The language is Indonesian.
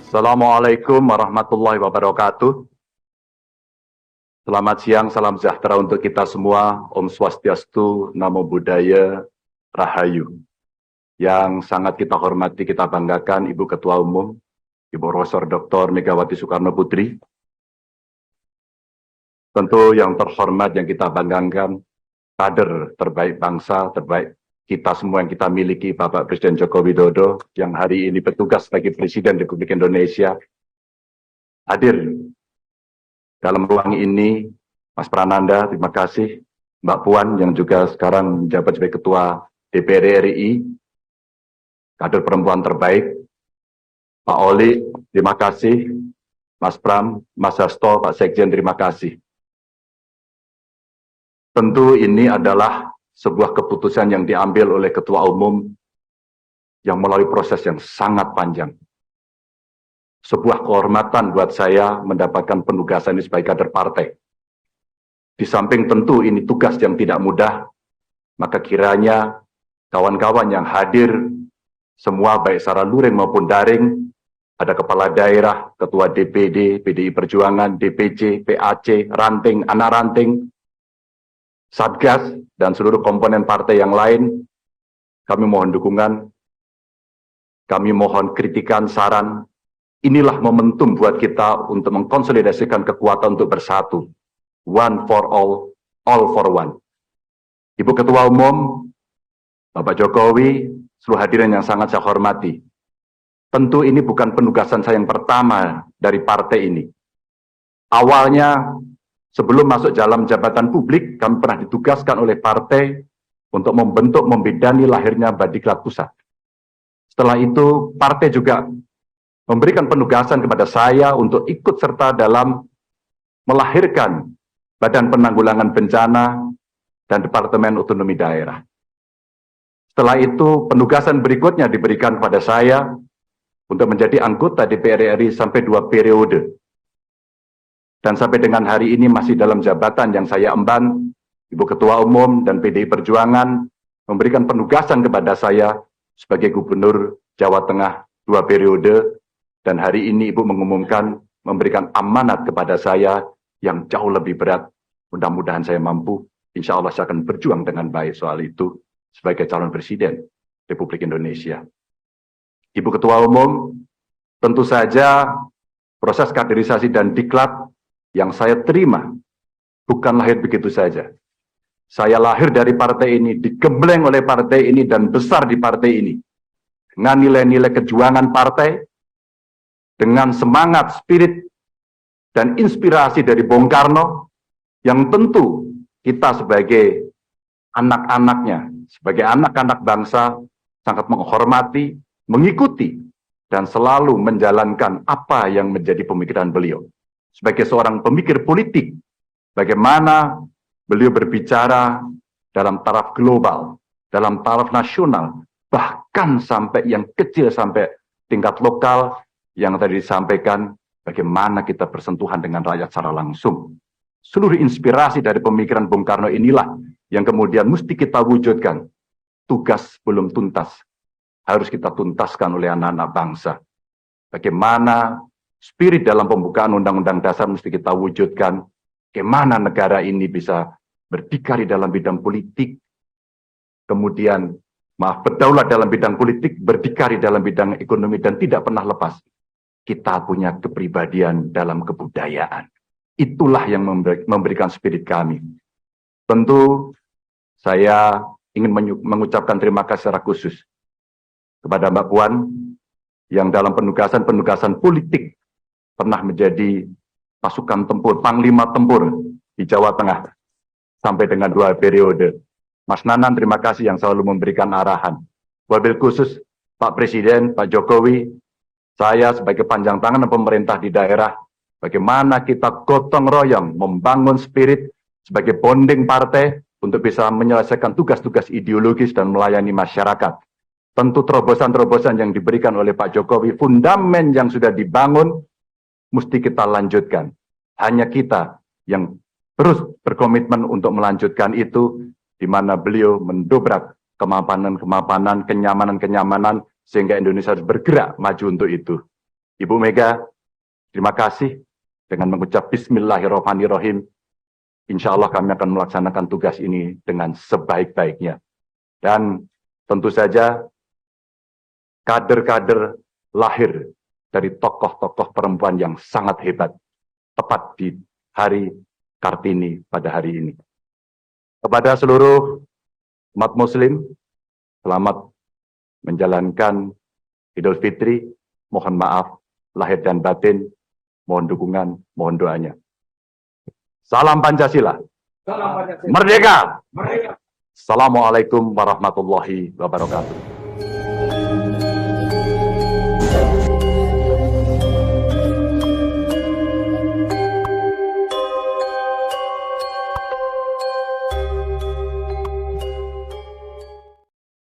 Assalamualaikum warahmatullahi wabarakatuh. Selamat siang, salam sejahtera untuk kita semua. Om Swastiastu, Namo Buddhaya, Rahayu. Yang sangat kita hormati, kita banggakan Ibu Ketua Umum, Ibu Profesor Dr. Megawati Soekarno Putri. Tentu yang terhormat yang kita banggakan, kader terbaik bangsa, terbaik kita semua yang kita miliki, Bapak Presiden Joko Widodo, yang hari ini bertugas sebagai Presiden Republik Indonesia, hadir dalam ruang ini. Mas Prananda, terima kasih. Mbak Puan, yang juga sekarang menjabat sebagai Ketua DPR RI, kader perempuan terbaik. Pak Oli, terima kasih. Mas Pram, Mas Hasto, Pak Sekjen, terima kasih. Tentu ini adalah sebuah keputusan yang diambil oleh Ketua Umum yang melalui proses yang sangat panjang. Sebuah kehormatan buat saya mendapatkan penugasan ini sebagai kader partai. Di samping tentu ini tugas yang tidak mudah, maka kiranya kawan-kawan yang hadir, semua baik secara luring maupun daring, ada kepala daerah, ketua DPD, PDI Perjuangan, DPC, PAC, ranting, anak ranting, Satgas, dan seluruh komponen partai yang lain, kami mohon dukungan, kami mohon kritikan, saran. Inilah momentum buat kita untuk mengkonsolidasikan kekuatan untuk bersatu. One for all for one. Ibu Ketua Umum, Bapak Jokowi, seluruh hadirin yang sangat saya hormati. Tentu ini bukan penugasan saya yang pertama dari partai ini. Awalnya, sebelum masuk dalam jabatan publik, kami pernah ditugaskan oleh partai untuk membentuk, membidani lahirnya Badiklat Pusat. Setelah itu, partai juga memberikan penugasan kepada saya untuk ikut serta dalam melahirkan Badan Penanggulangan Bencana dan Departemen Otonomi Daerah. Setelah itu, penugasan berikutnya diberikan kepada saya untuk menjadi anggota DPR RI sampai 2 periode. Dan sampai dengan hari ini masih dalam jabatan yang saya emban, Ibu Ketua Umum dan PDI Perjuangan memberikan penugasan kepada saya sebagai Gubernur Jawa Tengah 2 periode, dan hari ini Ibu mengumumkan memberikan amanat kepada saya yang jauh lebih berat. Mudah-mudahan saya mampu, insya Allah saya akan berjuang dengan baik soal itu sebagai calon Presiden Republik Indonesia. Ibu Ketua Umum, tentu saja proses kaderisasi dan diklat yang saya terima bukan lahir begitu saja. Saya lahir dari partai ini, digembleng oleh partai ini, dan besar di partai ini. Dengan nilai-nilai kejuangan partai, dengan semangat, spirit, dan inspirasi dari Bung Karno, yang tentu kita sebagai anak-anaknya, sebagai anak-anak bangsa, sangat menghormati, mengikuti, dan selalu menjalankan apa yang menjadi pemikiran beliau. Sebagai seorang pemikir politik, bagaimana beliau berbicara dalam taraf global, dalam taraf nasional, bahkan sampai yang kecil, sampai tingkat lokal, yang tadi disampaikan, bagaimana kita bersentuhan dengan rakyat secara langsung. Seluruh inspirasi dari pemikiran Bung Karno inilah yang kemudian mesti kita wujudkan. Tugas belum tuntas, harus kita tuntaskan oleh anak-anak bangsa. Bagaimana spirit dalam pembukaan Undang-Undang Dasar mesti kita wujudkan. Bagaimana negara ini bisa berdikari dalam bidang politik, kemudian berdaulat dalam bidang politik, berdikari dalam bidang ekonomi, dan tidak pernah lepas. Kita punya kepribadian dalam kebudayaan. Itulah yang memberikan spirit kami. Tentu saya ingin mengucapkan terima kasih secara khusus kepada Mbak Puan yang dalam penugasan politik pernah menjadi pasukan tempur, panglima tempur di Jawa Tengah sampai dengan 2 periode. Mas Nanan, terima kasih yang selalu memberikan arahan. Wabil khusus Pak Presiden, Pak Jokowi, saya sebagai panjang tangan pemerintah di daerah, bagaimana kita gotong royong membangun spirit sebagai bonding partai untuk bisa menyelesaikan tugas-tugas ideologis dan melayani masyarakat. Tentu terobosan-terobosan yang diberikan oleh Pak Jokowi, fundamen yang sudah dibangun, mesti kita lanjutkan. Hanya kita yang terus berkomitmen untuk melanjutkan itu, di mana beliau mendobrak kemapanan-kemapanan, kenyamanan-kenyamanan, sehingga Indonesia harus bergerak maju untuk itu. Ibu Mega, terima kasih. Dengan mengucap Bismillahirrahmanirrahim, insya Allah kami akan melaksanakan tugas ini dengan sebaik-baiknya. Dan tentu saja kader-kader lahir dari tokoh-tokoh perempuan yang sangat hebat, tepat di hari Kartini pada hari ini. Kepada seluruh umat muslim, selamat menjalankan Idul Fitri, mohon maaf lahir dan batin, mohon dukungan, mohon doanya. Salam Pancasila. Salam Pancasila. Merdeka. Merdeka. Assalamualaikum warahmatullahi wabarakatuh.